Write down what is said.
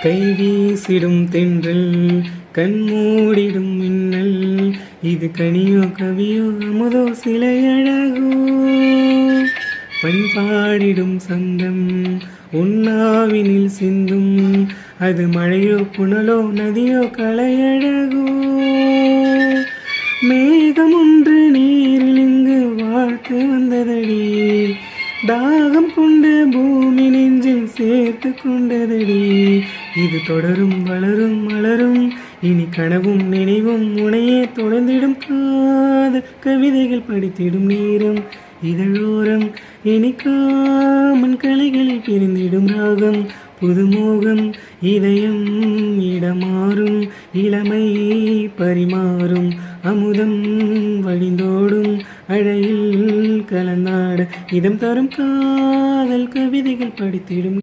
கைவீசிடும் தென்றல் கண்மூடிடும் மின்னல் இது கனியோ கவியோ அமுதோ சிலையழகோ பண்பாடிடும் சந்தம் உன்னாவினில் சிந்தும் அது மழையோ புனலோ நதியோ கலையழகோ மேகம் ஒன்று நீரில் இங்கு வாழ்த்து வந்ததடி தாகம் கொண்ட பூமி நெஞ்சில் சேர்த்து கொண்டதடி இது தொடரும் வளரும் மலரும் இனி கனவும் நினைவும் முனையே தொடர்ந்திடும் கவிதைகள் படித்திடும் நேரம் இதழோரம் இனிக்காமன் கலைகளில் பிரிந்திடும் ராகம் புதுமோகம் இதயம் இடமாறும் இளமை பரிமாறும் அமுதம் வழிந்தோடும் அழையில் கலந்தாட இதம் தரும் காதல் கவிதைகள் படித்திடும்